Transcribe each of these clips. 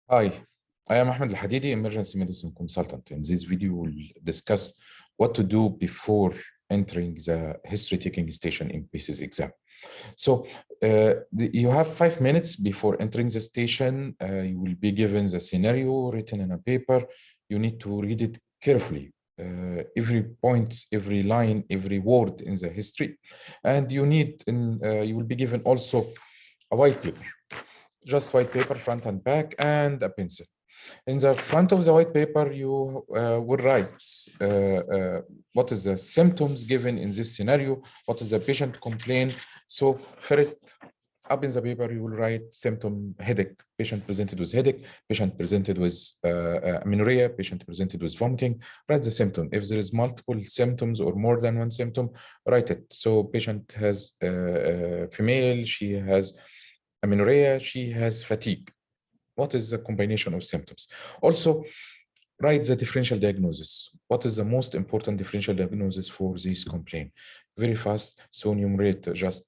Hi, I am Ahmed Al-Hadidi, emergency medicine consultant. In this video, we'll discuss what to do before entering the history taking station in PACES exam. So you have 5 minutes before entering the station. You will be given the scenario written in a paper. You need to read it carefully. Every point, every line, every word in the history. And you will be given also a white paper. Just white paper, front and back, and a pencil. In the front of the white paper, you will write what is the symptoms given in this scenario, what is the patient complaint. So first, up in the paper, you will write symptom headache, patient presented with headache, patient presented with amenorrhea, patient presented with vomiting. Write the symptom. If there is multiple symptoms or more than one symptom, write it. So patient has female, she has amenorrhea, she has fatigue. What is the combination of symptoms? Also, write the differential diagnosis. What is the most important differential diagnosis for this complaint? Very fast. So enumerate just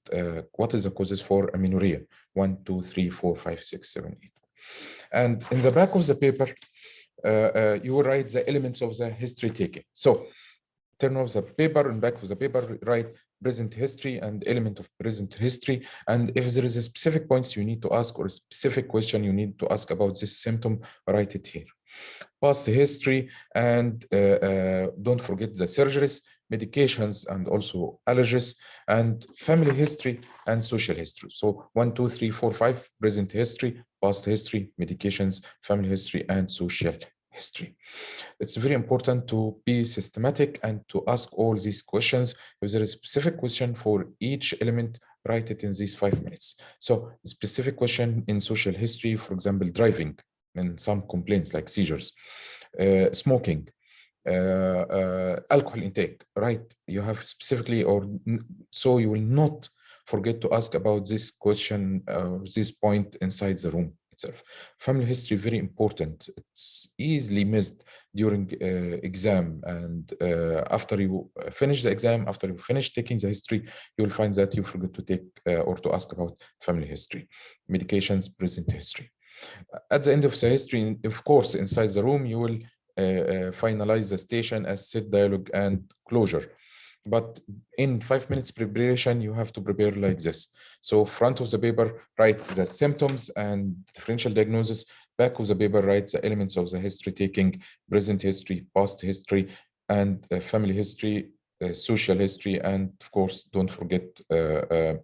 what is the causes for amenorrhea? 1, 2, 3, 4, 5, 6, 7, 8. And in the back of the paper, you will write the elements of the history taking. So turn off the paper and back of the paper, write present history and element of present history. And if there is a specific points you need to ask or a specific question you need to ask about this symptom, write it here. Past history, and don't forget the surgeries, medications, and also allergies, and family history and social history. So 1, 2, 3, 4, 5, present history, past history, medications, family history, and social history. It's very important to be systematic and to ask all these questions. If there is a specific question for each element, write it in these 5 minutes. So specific question in social history, for example, driving, and some complaints like seizures, smoking, alcohol intake, right? You have specifically, so you will not forget to ask about this question, this point inside the room itself. Family history, very important. It's easily missed during exam, and after you finish the exam, after you finish taking the history, you will find that you forget to take or to ask about family history, medications, present history. At the end of the history, of course, inside the room, you will finalize the station as set, dialogue, and closure. But in 5 minutes preparation, you have to prepare like this. So front of the paper, write the symptoms and differential diagnosis. Back of the paper, write the elements of the history taking, present history, past history, and family history, social history, and of course, don't forget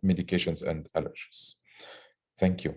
medications and allergies. Thank you.